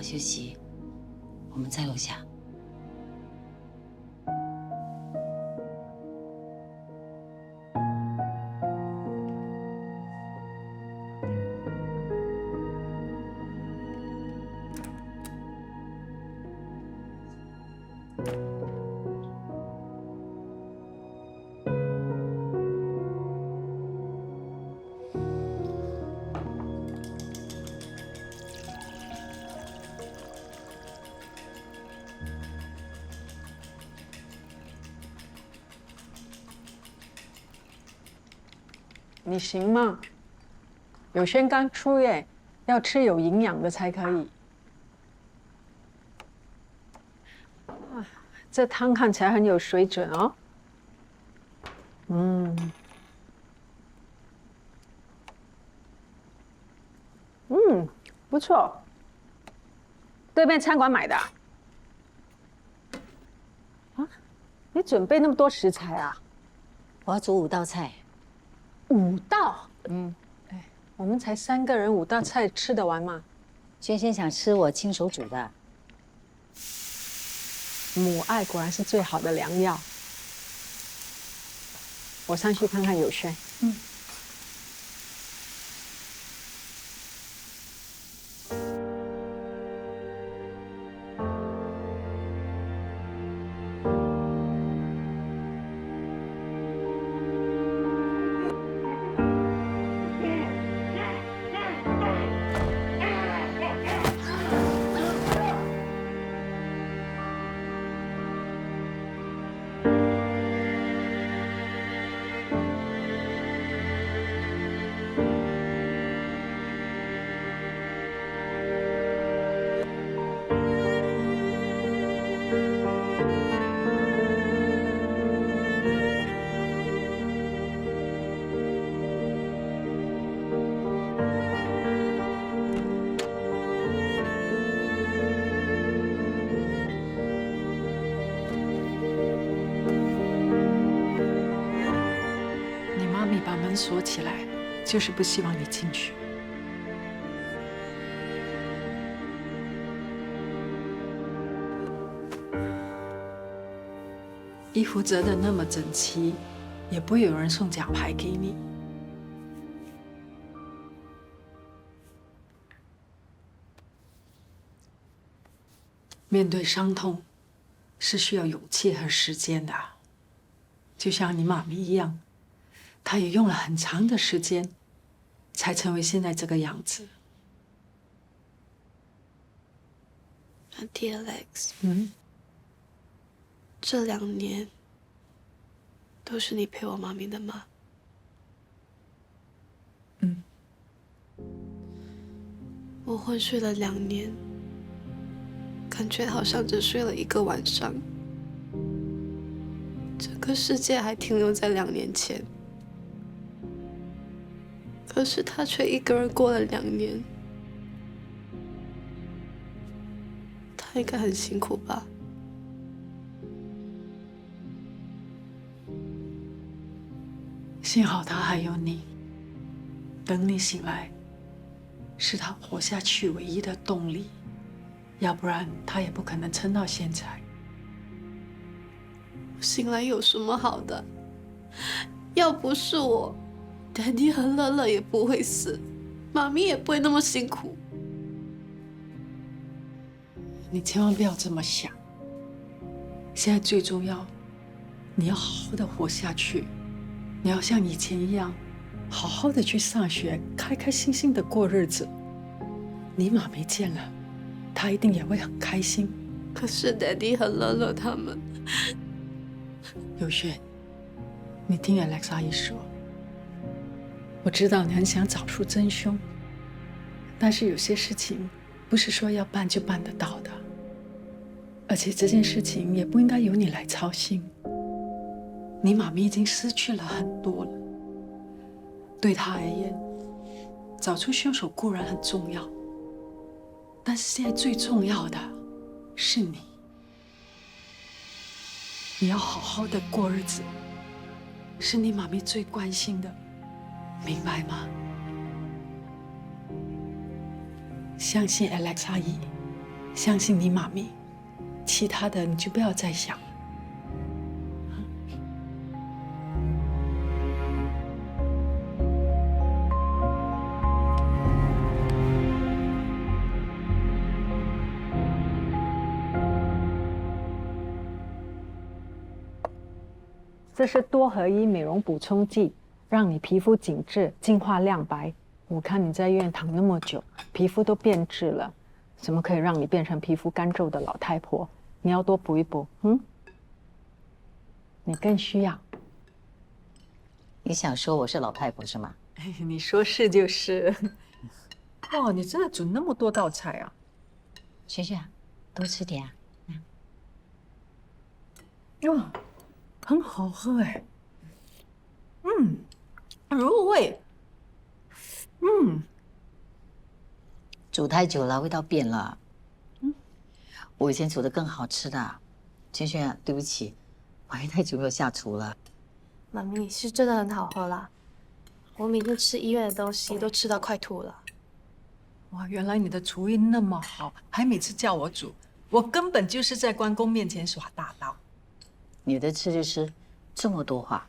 休息，我们在楼下。你行吗？有轩刚出耶，要吃有营养的才可以。啊，这汤看起来很有水准哦。不错。对面餐馆买的啊？啊，你准备那么多食材啊？我要煮5道菜。5道？哎，我们才3个人，5道菜吃得完吗？轩轩想吃我亲手煮的。母爱果然是最好的良药。我上去看看有轩。你妈咪把门锁起来，就是不希望你进去。衣服折得那么整齐，也不会有人送奖牌给你。面对伤痛，是需要勇气和时间的。就像你妈咪一样，她也用了很长的时间，才成为现在这个样子。Auntie Alex，这2年都是你陪我妈咪的吗？我昏睡了2年，感觉好像只睡了1个晚上，整个世界还停留在2年前。可是他却一个人过了2年，他应该很辛苦吧？幸好他还有你，等你醒来，是他活下去唯一的动力，要不然他也不可能撑到现在。醒来有什么好的？要不是我，Daddy和乐乐也不会死，妈咪也不会那么辛苦。你千万不要这么想。现在最重要，你要好好的活下去。你要像以前一样，好好的去上学，开开心心的过日子。你妈没见了，她一定也会很开心。可是 Daddy 和乐乐他们，有轩，你听 Alex 阿姨说，我知道你很想找出真凶，但是有些事情不是说要办就办得到的，而且这件事情也不应该由你来操心。你妈咪已经失去了很多了，对她而言，找出凶手固然很重要，但是现在最重要的是你。你要好好的过日子，是你妈咪最关心的，明白吗？相信 Alex 阿姨，相信你妈咪，其他的你就不要再想。这是多合一美容补充剂，让你皮肤紧致、净化亮白。我看你在医院躺那么久，皮肤都变质了，怎么可以让你变成皮肤干皱的老太婆？你要多补一补，你更需要。你想说我是老太婆是吗？你说是就是。哇，你真的煮那么多道菜啊！萱萱，多吃点啊。哇，很好喝哎。入味。煮太久了，味道变了。我以前煮的更好吃的。萱萱，对不起，我也太久没有下厨了。妈咪是真的很好喝啦，我每天吃医院的东西都吃到快吐了。哇，原来你的厨艺那么好，还每次叫我煮，我根本就是在关公面前耍大刀。你的吃就吃，这么多话。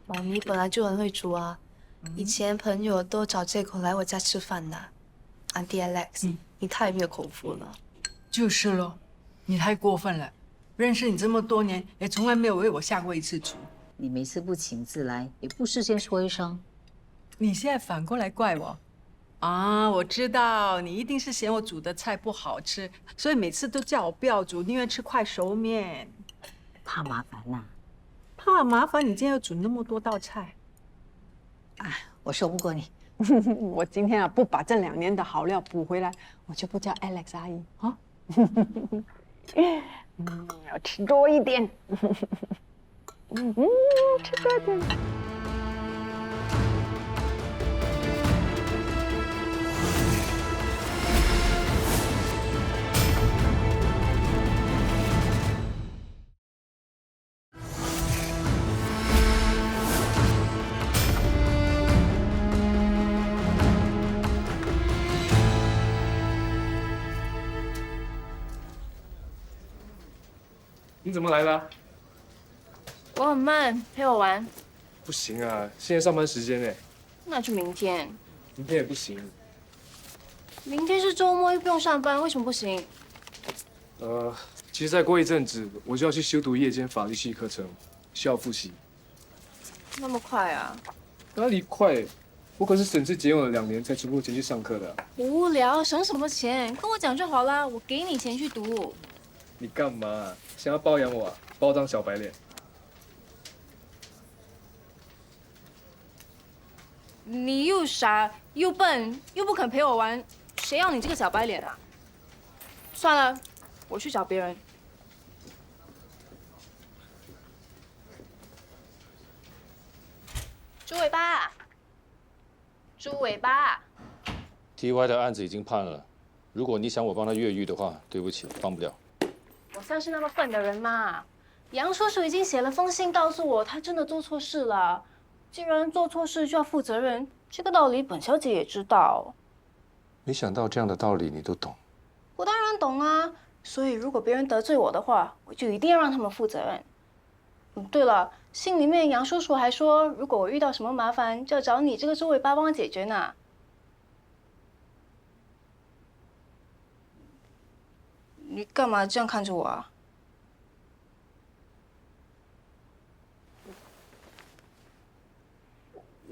妈咪本来就很会煮啊，以前朋友都找借口来我家吃饭的。Auntie Alex，你太没有口福了。就是咯，你太过分了。认识你这么多年，也从来没有为我下过一次厨。你每次不请自来，也不事先说一声。你现在反过来怪我？啊，我知道，你一定是嫌我煮的菜不好吃，所以每次都叫我不要煮，宁愿吃快熟面。怕麻烦呐。怕麻烦，你今天要煮那么多道菜。哎，我说不过你。我今天啊不把这2年的好料补回来，我就不叫 Alex 阿姨啊。要吃多一点。吃多一点。你怎么来了？我很慢，陪我玩。不行啊，现在上班时间哎。那就明天。明天也不行。明天是周末，又不用上班，为什么不行？其实再过一阵子我就要去修读夜间法律系课程，需要复习。那么快啊？哪里快？我可是省吃俭用了2年才存够钱去上课的。无聊，省什么钱？跟我讲就好啦，我给你钱去读。你干嘛？想要包养我啊？把我当小白脸？你又傻又笨又不肯陪我玩，谁要你这个小白脸啊？算了，我去找别人。猪尾巴，猪尾巴。TY 的案子已经判了，如果你想我帮他越狱的话，对不起，帮不了。我像是那么笨的人吗？杨叔叔已经写了封信告诉我，他真的做错事了。既然做错事就要负责任，这个道理本小姐也知道。没想到这样的道理你都懂。我当然懂啊，所以如果别人得罪我的话，我就一定要让他们负责任。对了，信里面杨叔叔还说，如果我遇到什么麻烦，就要找你这个猪尾巴帮我解决呢。你干嘛这样看着我啊？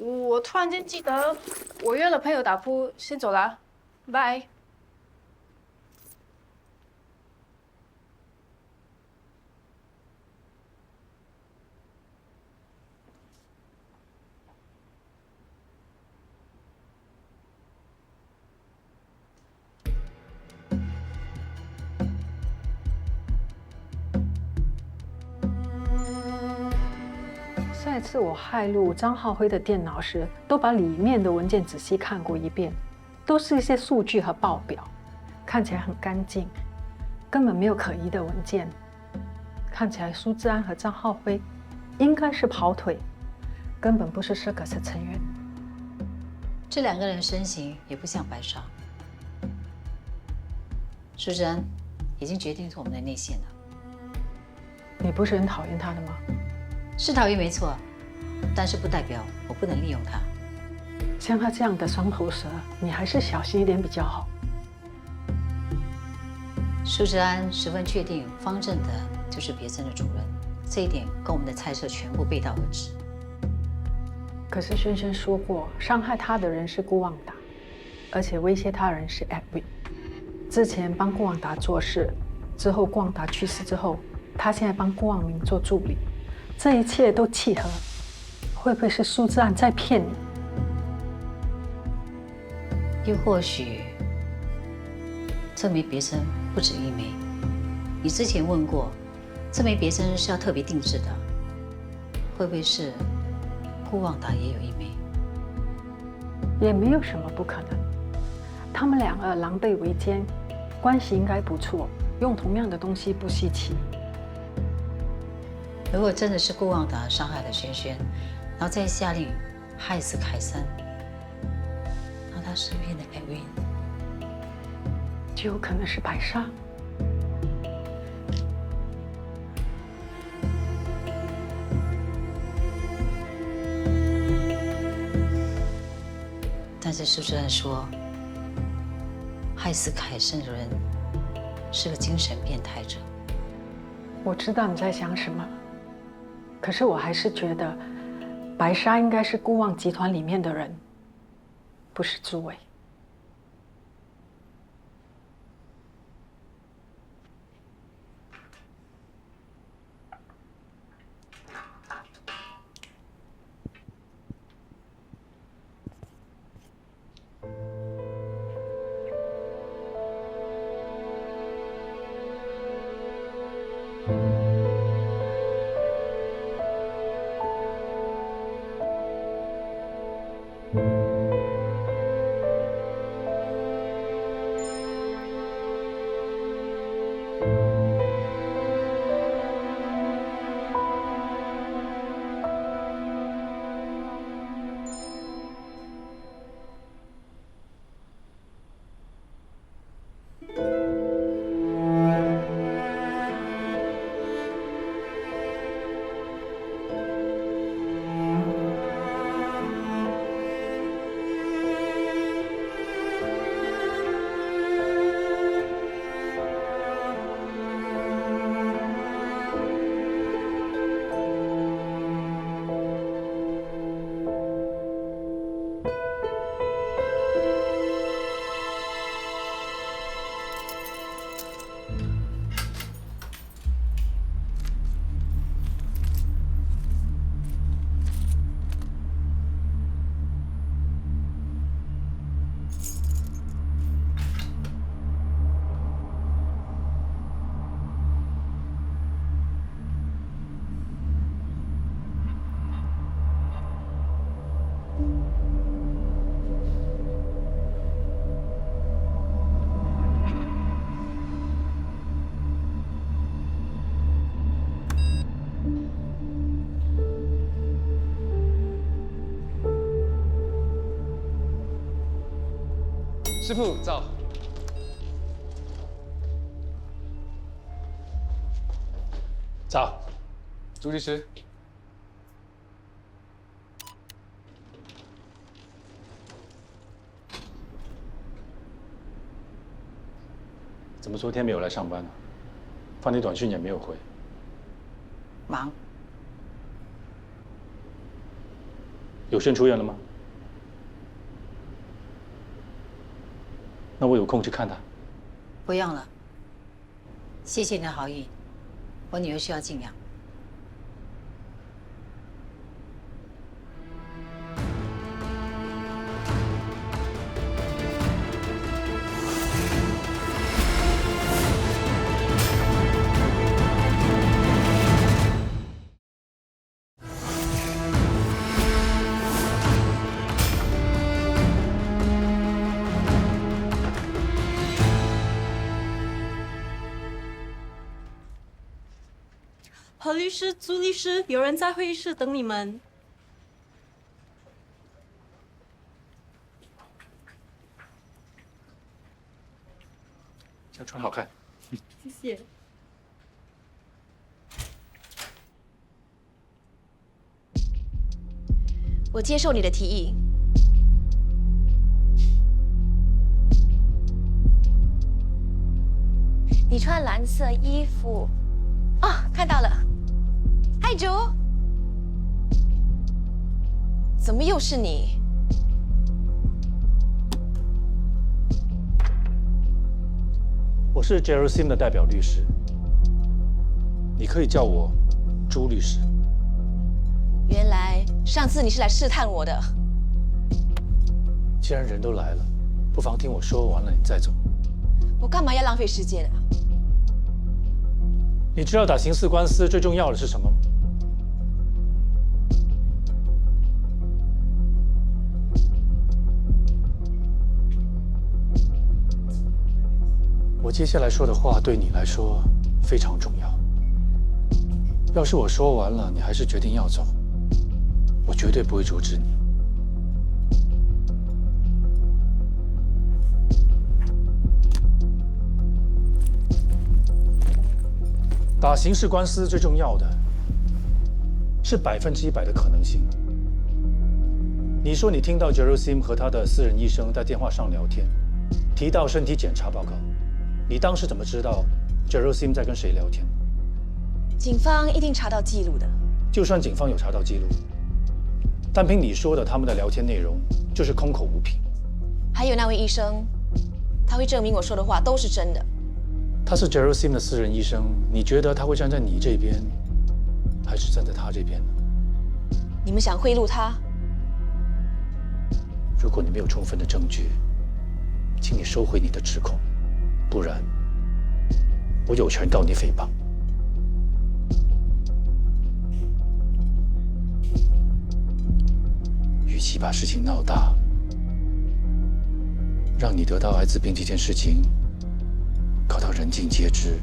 我突然间记得，我约了朋友打扑，先走了，拜。上一次我骇入张浩辉的电脑时，都把里面的文件仔细看过一遍，都是一些数据和报表，看起来很干净，根本没有可疑的文件。看起来苏志安和张浩辉应该是跑腿，根本不是circus成员。这2个人身形也不像白少。舒志安已经决定是我们的内线了。你不是很讨厌他的吗？是讨厌没错，但是不代表我不能利用他。像他这样的双头蛇，你还是小心一点比较好。舒志安十分确定方正的就是别针的主任，这一点跟我们的猜测全部背道而驰。可是轩轩说过，伤害他的人是顾旺达，而且威胁他人是 Edwin。之前帮顾旺达做事，之后顾旺达去世之后，他现在帮顾旺明做助理，这一切都契合。会不会是舒志安在骗你？又或许这枚别针不止一枚。你之前问过，这枚别针是要特别定制的，会不会是顾旺达也有一枚？也没有什么不可能。他们两个狼狈为奸，关系应该不错，用同样的东西不稀奇。如果真的是顾旺达伤害了轩轩，然后再下令害死凯森，那他身边的 Edwin 就有可能是白纱。但是舒志安说，害死凯森的人是个精神变态者。我知道你在想什么，可是我还是觉得白纱应该是顾旺集团里面的人，不是朱伟。师傅早。早。朱律师。怎么昨天没有来上班呢？发你短讯也没有回。忙。有轩出院了吗？那我有空去看他。不用了，谢谢你的好意，我女儿需要静养。何律师、朱律师，有人在会议室等你们。小穿好看。谢谢。我接受你的提议。你穿蓝色衣服，哦，看到了。嗨，竹，怎么又是你？我是 Jerusalem 的代表律师，你可以叫我朱律师。原来上次你是来试探我的。既然人都来了，不妨听我说完了你再走。我干嘛要浪费时间啊？你知道打刑事官司最重要的是什么吗？我接下来说的话对你来说非常重要。要是我说完了，你还是决定要走，我绝对不会阻止你。打刑事官司最重要的是100%的可能性。你说你听到 Jerusalem 和他的私人医生在电话上聊天，提到身体检查报告，你当时怎么知道 Jerusalem 在跟谁聊天？警方一定查到记录的。就算警方有查到记录，单凭你说的他们的聊天内容就是空口无凭。还有那位医生，他会证明我说的话都是真的。他是 Jerusalem 的私人医生，你觉得他会站在你这边，还是站在他这边呢？你们想贿赂他？如果你没有充分的证据，请你收回你的指控，不然我有权告你诽谤。与其把事情闹大，让你得到艾滋病这件事情搞到人尽皆知，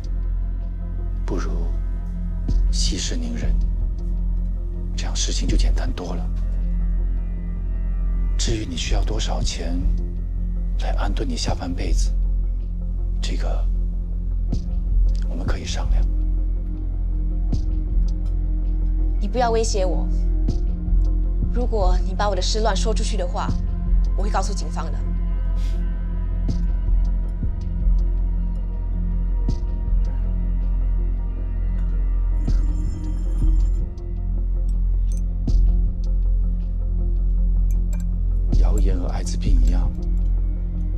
不如息事宁人，这样事情就简单多了。至于你需要多少钱来安顿你下半辈子，这个我们可以商量。你不要威胁我。如果你把我的失乱说出去的话，我会告诉警方的。谣言和艾滋病一样，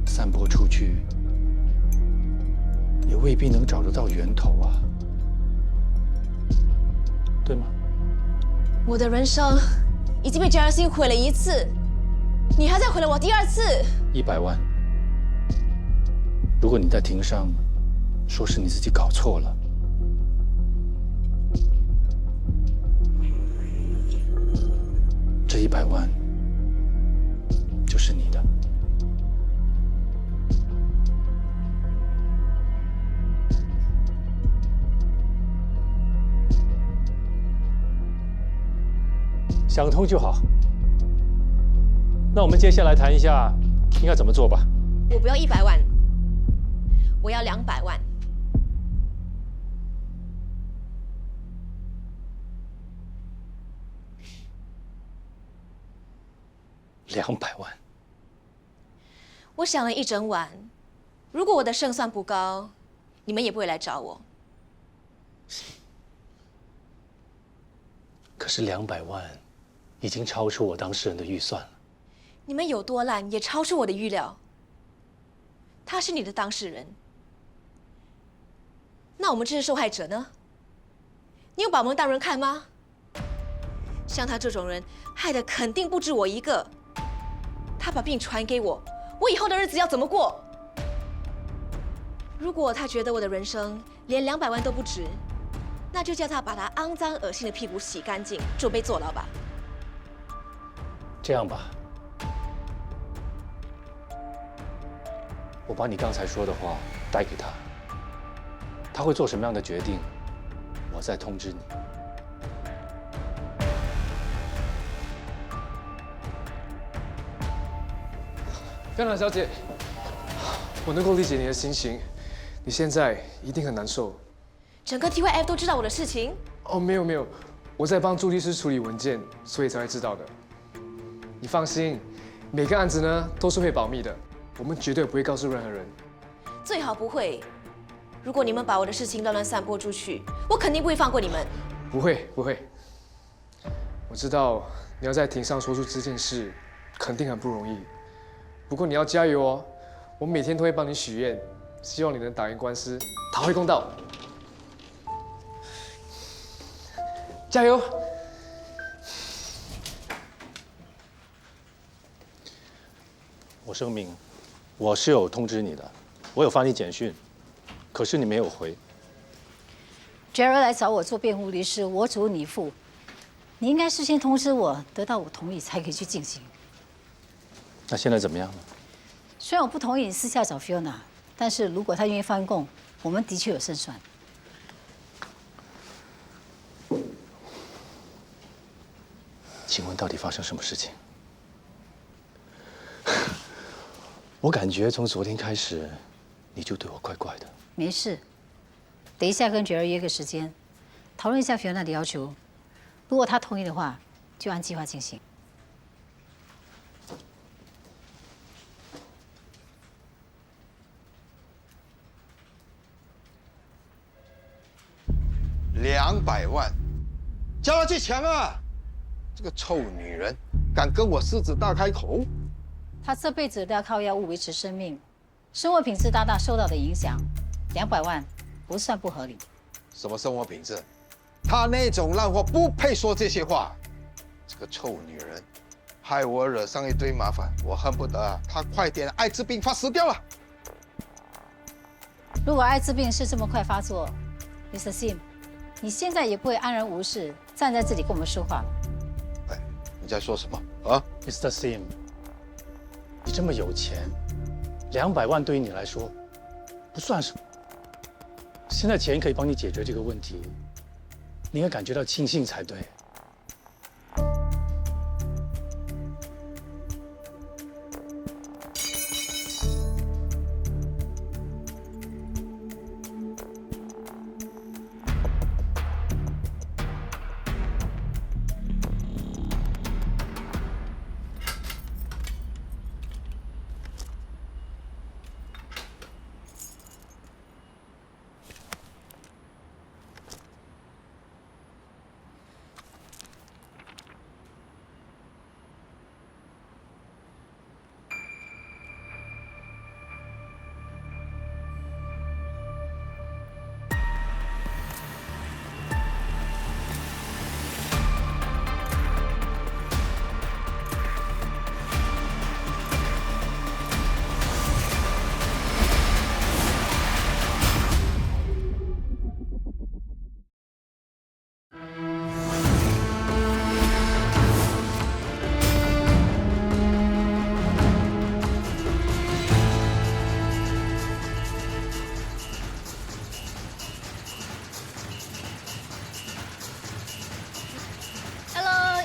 散播出去也未必能找得到源头啊，对吗？我的人生已经被 Jerusalem 毁了一次，你还在毁了我第二次。100万。如果你在庭上说是你自己搞错了，这100万就是你的。想通就好。那我们接下来谈一下应该怎么做吧。我不要100万，我要200万。200万。我想了一整晚，如果我的胜算不高，你们也不会来找我。可是200万已经超出我当事人的预算了。你们有多烂，也超出我的预料。他是你的当事人，那我们这些受害者呢？你有把我们当人看吗？像他这种人，害的肯定不止我一个。他把病传给我，我以后的日子要怎么过？如果他觉得我的人生连200万都不值，那就叫他把他肮脏恶心的屁股洗干净，准备坐牢吧。这样吧，我把你刚才说的话带给他，他会做什么样的决定，我再通知你。甘兰小姐，我能够理解你的心情，你现在一定很难受。整个 TYF 都知道我的事情。哦，没有，我在帮朱律师处理文件，所以才会知道的。你放心，每个案子呢都是会保密的，我们绝对不会告诉任何人。最好不会。如果你们把我的事情乱散播出去，我肯定不会放过你们。不会。我知道你要在庭上说出这件事，肯定很不容易。不过你要加油哦，我每天都会帮你许愿，希望你能打赢官司，讨回公道。加油！我声明，我是有通知你的，我有发你简讯，可是你没有回。Gerald 来找我做辩护律师，我主你付。你应该事先通知我，得到我同意才可以去进行。那现在怎么样呢？虽然我不同意你私下找 Fiona， 但是如果她愿意翻供，我们的确有胜算。请问到底发生什么事情？我感觉从昨天开始，你就对我怪怪的。没事，等一下跟 Gerald 约个时间，讨论一下 Fiona 的要求。如果她同意的话，就按计划进行。200万，叫他去抢啊！这个臭女人，敢跟我狮子大开口！她这辈子都要靠药物维持生命，生活品质大大受到的影响，200万不算不合理。什么生活品质？她那种烂货不配说这些话。这个臭女人，害我惹上一堆麻烦，我恨不得她快点艾滋病发死掉了。如果艾滋病是这么快发作 ，Mr. Sim， 你现在也不会安然无事站在这里跟我们说话了。哎，你在说什么啊 Mr. Sim， 你这么有钱，200万对于你来说不算什么。现在钱可以帮你解决这个问题，你应该感觉到庆幸才对。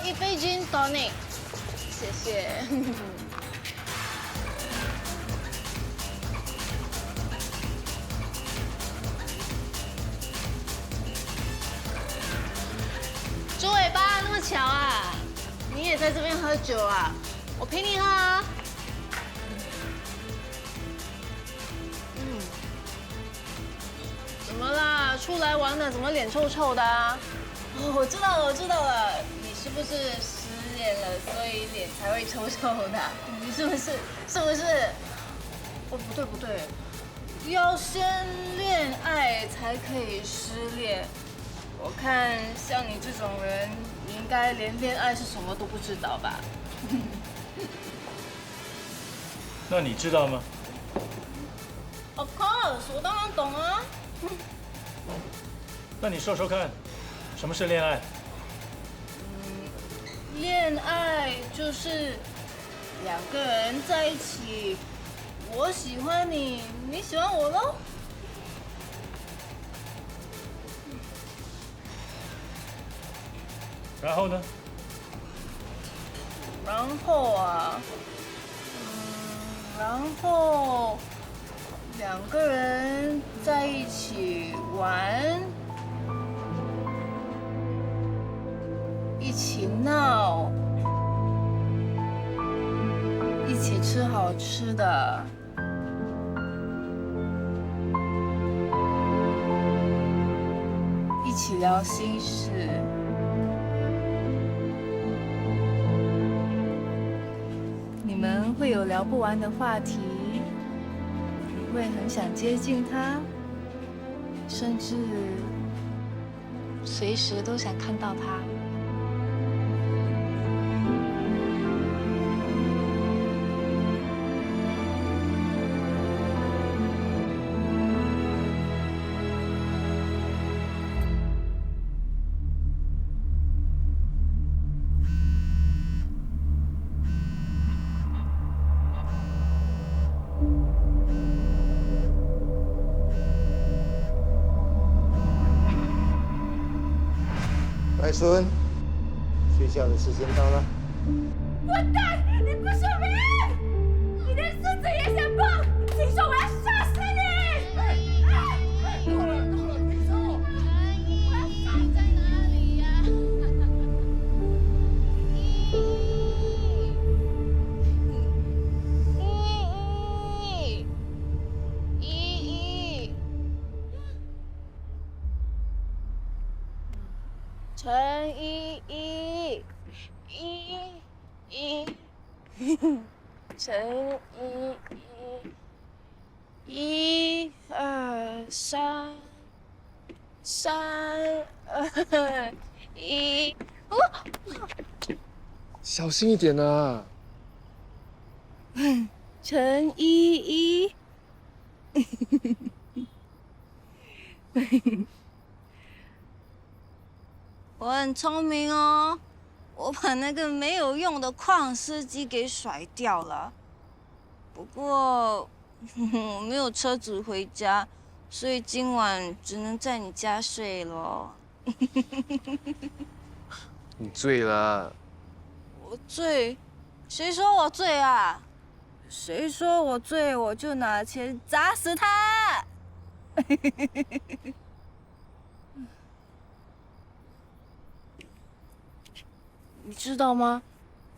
一杯 Gin Tonic， 谢谢。猪尾巴，那么巧啊！你也在这边喝酒啊？我陪你喝啊。怎么啦？出来玩的怎么脸臭臭的啊？哦，我知道了，你是不是失恋了，所以脸才会臭臭的？你是不是？哦，不对，要先恋爱才可以失恋。我看像你这种人，你应该连恋爱是什么都不知道吧？那你知道吗？ Of course， 我当然懂啊。那你说说看，什么是恋爱？恋爱就是两个人在一起，我喜欢你，你喜欢我喽。然后呢？然后啊，然后两个人在一起玩，一起闹，一起吃好吃的，一起聊心事。你们会有聊不完的话题，你会很想接近他，甚至随时都想看到他。外孙，睡觉的时间到了。混蛋！你不是人！你连孙子也想碰！禽兽，我要杀死你！够了，停手！我要杀你在哪里呀？陈依依，陈依依，1、2、3，3、2、1，小心一点啊！陈依依。我很聪明哦，我把那个没有用的矿司机给甩掉了。不过我没有车子回家，所以今晚只能在你家睡咯。你醉了。我醉？谁说我醉啊？谁说我醉，我就拿钱砸死他！你知道吗？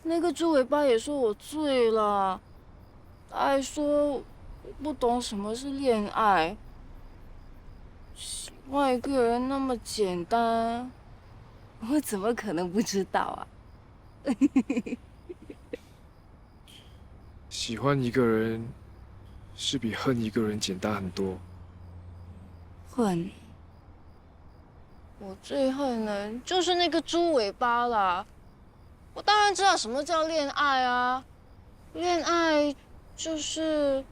那个猪尾巴也说我醉了，他还说我不懂什么是恋爱，喜欢一个人那么简单，我怎么可能不知道啊？喜欢一个人，是比恨一个人简单很多。恨，我最恨的就是那个猪尾巴啦。我当然知道什么叫恋爱啊，恋爱就是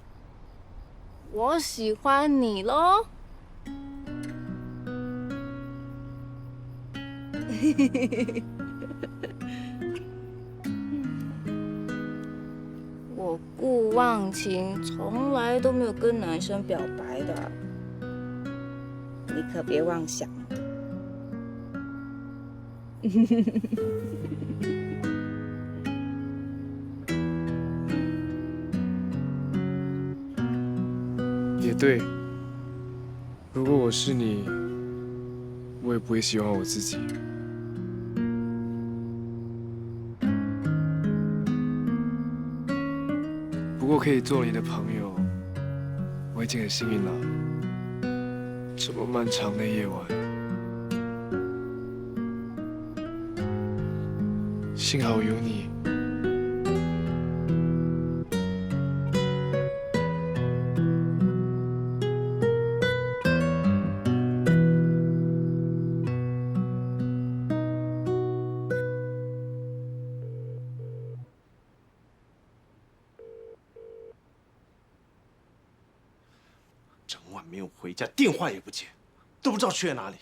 我喜欢你咯。我顾忘情从来都没有跟男生表白的，你可别妄想。也对，如果我是你，我也不会喜欢我自己。不过可以做你的朋友，我已经很幸运了。这么漫长的夜晚，幸好有你。整晚没有回家，电话也不接，都不知道去了哪里。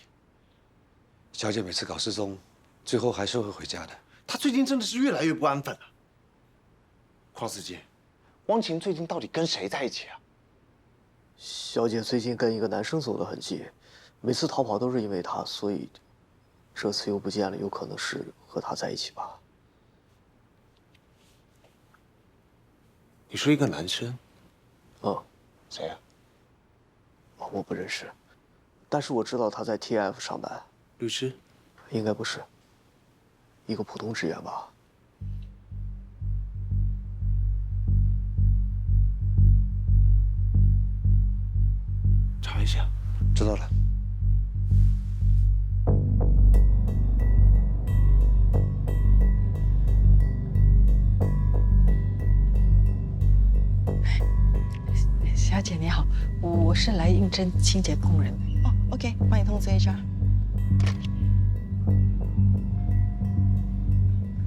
小姐每次搞失踪，最后还是会回家的。她最近真的是越来越不安分了。邝司机，汪晴最近到底跟谁在一起啊？小姐最近跟一个男生走得很近，每次逃跑都是因为他，所以这次又不见了，有可能是和他在一起吧。你说一个男生？哦，谁啊？我不认识，但是我知道他在 TF 上班。律师？应该不是，一个普通职员吧。查一下。知道了。小姐你好，我是来应征清洁工人的。哦 ，OK， 帮你通知一下。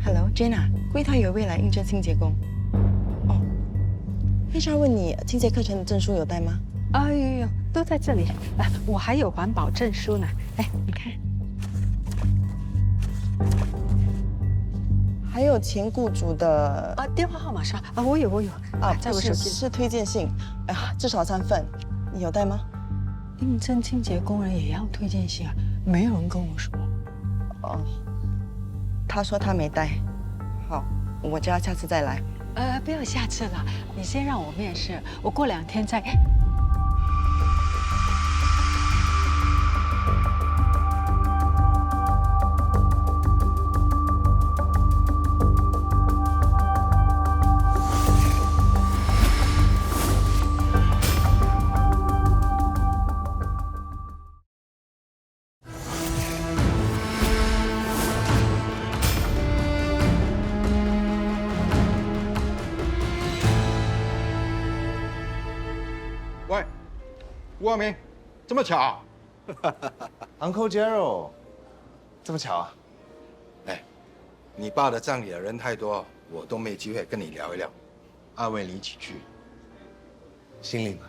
Hello，Jenna， 柜台有位来应征清洁工。哦，HR 问你清洁课程的证书有带吗？啊，有，都在这里。我还有环保证书呢。哎，你看。还有前雇主的电话号码是吧？我有在我手机。是推荐信，哎呀，至少3份，你有带吗？应征清洁工人也要推荐信啊？没有人跟我说。哦，他说他没带。好，我叫他下次再来。不要下次了，你先让我面试，我过2天再。喂，吴耀明，这么巧？Uncle Gerald， 这么巧啊？哎，你爸的葬礼的人太多，我都没机会跟你聊一聊。安慰你几句。心里嘛。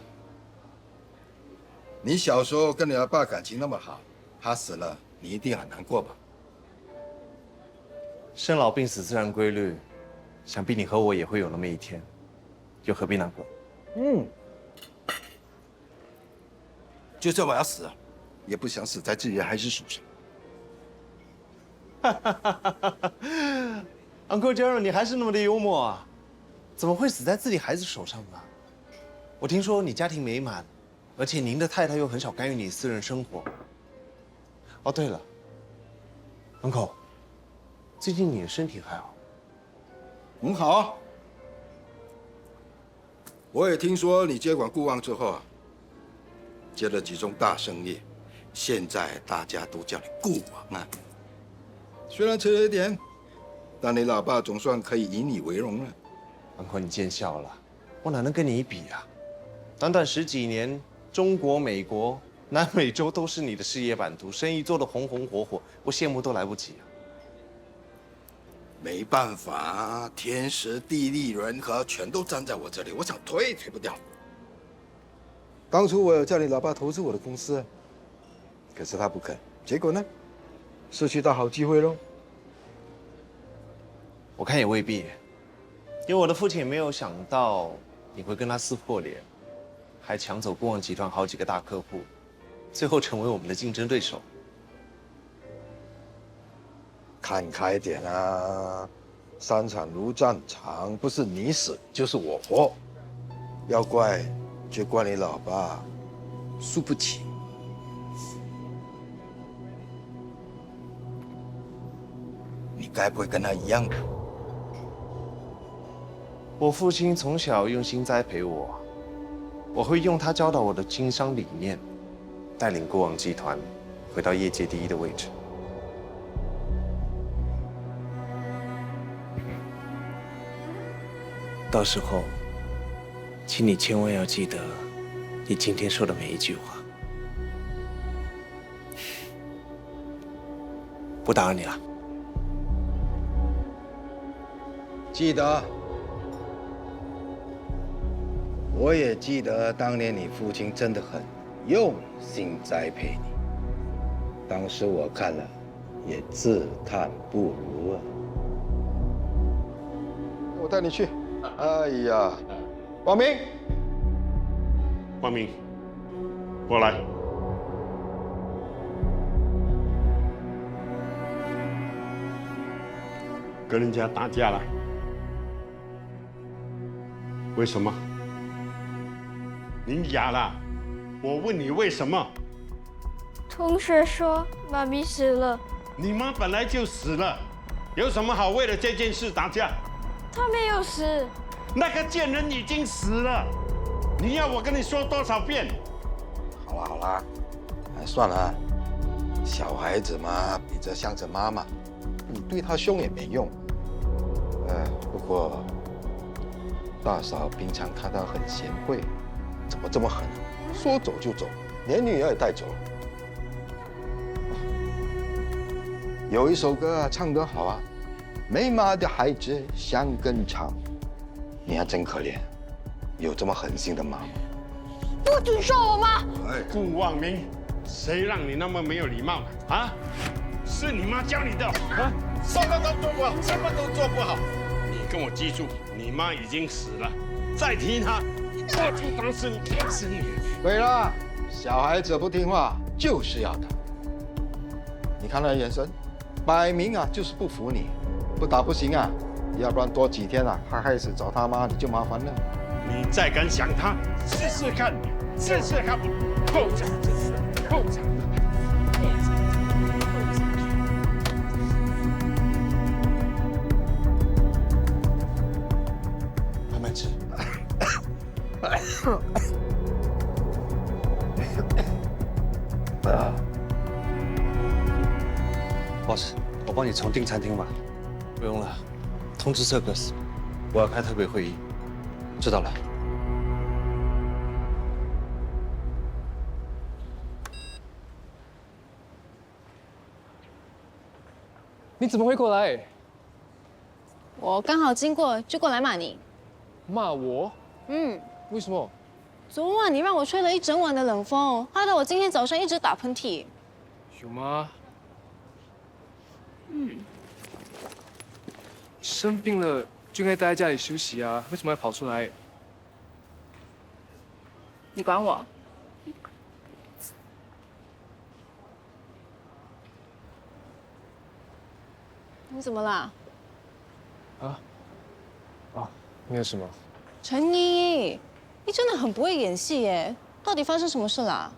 你小时候跟你的爸感情那么好，他死了，你一定很难过吧？生老病死自然规律，想必你和我也会有那么一天，又何必难过？就算我要死，也不想死在自己的孩子手上。Uncle Gerald， 你还是那么的幽默啊？怎么会死在自己孩子手上呢？我听说你家庭美满，而且您的太太又很少干预你私人生活。哦，对了 ，Uncle， 最近你的身体还好？很好啊。我也听说你接管固旺之后啊，接了几宗大生意，现在大家都叫你固王啊。虽然迟了一点，但你老爸总算可以以你为荣了。Uncle， 你见笑了，我哪能跟你比啊？短短10几年，中国、美国、南美洲都是你的事业版图，生意做得红红火火，我羡慕都来不及啊。没办法，天时地利人和全都站在我这里，我想推也推不掉。当初我有叫你老爸投资我的公司，可是他不肯，结果呢，失去到好机会喽。我看也未必，因为我的父亲也没有想到你会跟他撕破脸，还抢走固旺集团好几个大客户，最后成为我们的竞争对手。看开点啊！商场如战场，不是你死就是我活。要怪就怪你老爸输不起。你该不会跟他一样吧？我父亲从小用心栽培我，我会用他教导我的经商理念，带领固旺集团回到业界第1的位置。到时候，请你千万要记得你今天说的每一句话。不打扰你了。记得。我也记得当年你父亲真的很用心栽培你，当时我看了也自叹不如啊。我带你去。哎呀，王明，王明，过来。跟人家打架了？为什么？你哑了？我问你为什么？同学说妈咪死了，你妈本来就死了，有什么好为了这件事打架？她没有死。那个贱人已经死了，你要我跟你说多少遍？好了好了，哎，算了，小孩子嘛，比着向着妈妈，你对他凶也没用。不过大嫂平常看他很贤惠，怎么这么狠啊？说走就走，连女儿也带走。有一首歌啊，唱得好啊，没妈的孩子像根草。你还真可怜，有这么狠心的妈妈。不准说我妈！顾望明，谁让你那么没有礼貌的啊？是你妈教你的啊？什么都做不好，什么都做不好。你跟我记住，你妈已经死了，再提她，我就当是你天生女。对了，小孩子不听话就是要打。你看他的眼神，摆明啊就是不服你，不打不行啊，要不然多几天啊，他开始找他妈，你就麻烦了。你再敢想他，试试看，试试看，够长，够长。慢慢吃。boss， 我帮你重订餐厅吧。不用了，通知 Circus， 我要开特别会议。知道了。你怎么会过来？我刚好经过，就过来骂你。骂我？嗯，为什么？昨晚你让我吹了一整晚的冷风，害得我今天早上一直打喷嚏。有吗？嗯，生病了就应该待在家里休息啊，为什么要跑出来？你管我？你怎么啦？没有什么。陈一，你真的很不会演戏耶！到底发生什么事啦？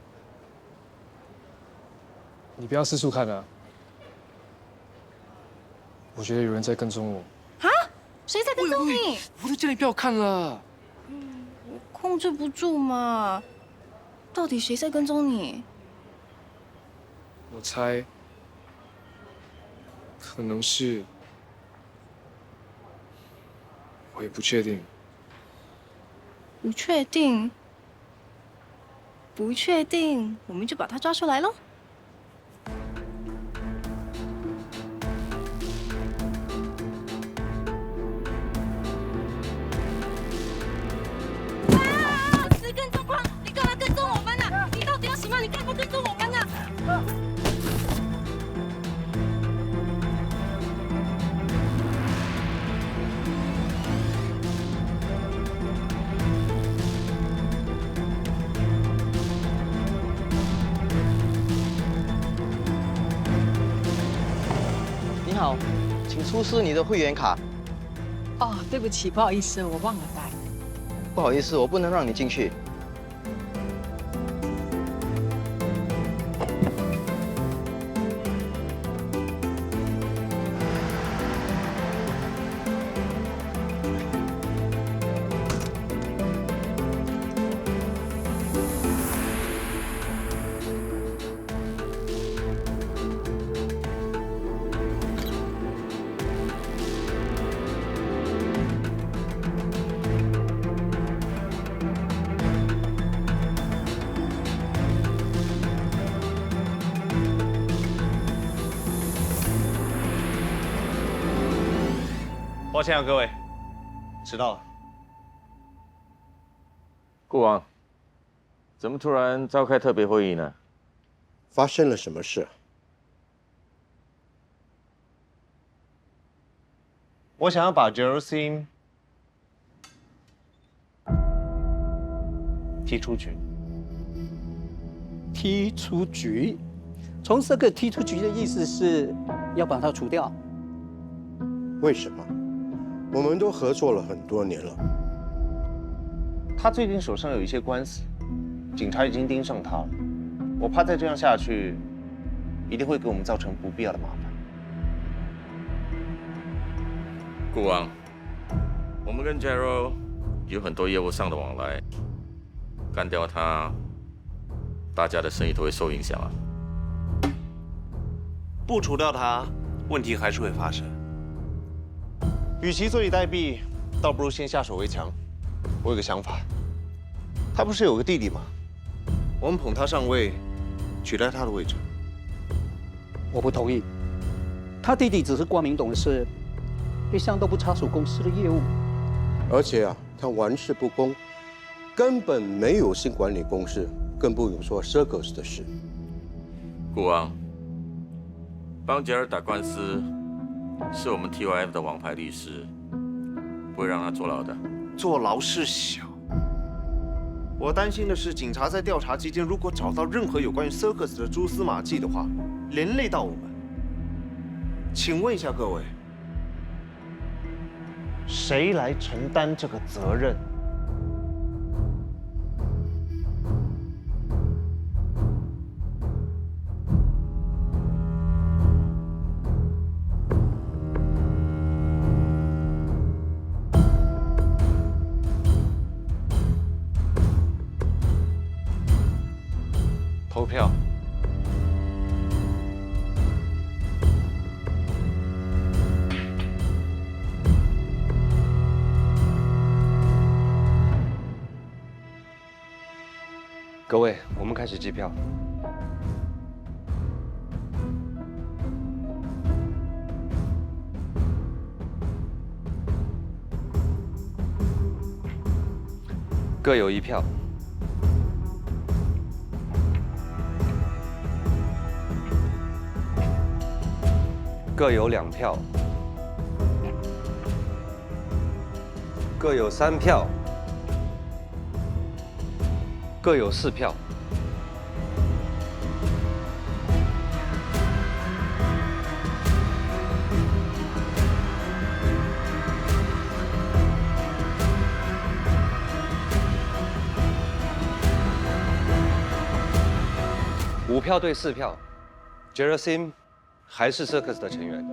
你不要四处看啊！我觉得有人在跟踪我。啊？谁在跟踪你？我都叫你不要看了。我控制不住嘛。到底谁在跟踪你？我猜，可能是，我也不确定。不确定。不确定，我们就把他抓出来喽。是跟踪狂！你干嘛跟踪我们啊？你到底要什么？你干嘛跟踪我们啊？你好，请出示你的会员卡。哦，对不起，不好意思，我忘了带。不好意思，我不能让你进去。抱歉啊，各位，迟到了。顾王，怎么突然召开特别会议呢？发生了什么事？我想要把 Jerusalem 踢出局。踢出局？从这个踢出局的意思是要把他除掉？为什么？我们都合作了很多年了。他最近手上有一些官司，警察已经盯上他了，我怕再这样下去，一定会给我们造成不必要的麻烦。顾王，我们跟 Gerald 有很多业务上的往来，干掉他，大家的生意都会受影响啊。不除掉他，问题还是会发生。与其坐以待毙，倒不如先下手为强。我有个想法，他不是有个弟弟吗？我们捧他上位，取代他的位置。我不同意。他弟弟只是光明董事，一向都不插手公司的业务。而且啊，他玩世不恭，根本没有心管理公司，更不用说 Circus 的事。顾王，帮杰尔打官司是我们 TYF 的王牌律师，不会让他坐牢的。坐牢事小，我担心的是，警察在调查期间，如果找到任何有关于 Circus 的蛛丝马迹的话，连累到我们。请问一下各位，谁来承担这个责任？投票。各位，我们开始计票。各有1票。各有2票，各有3票，各有4票。5票对4票 ，Gerald Sim 还是 Circus 的成员。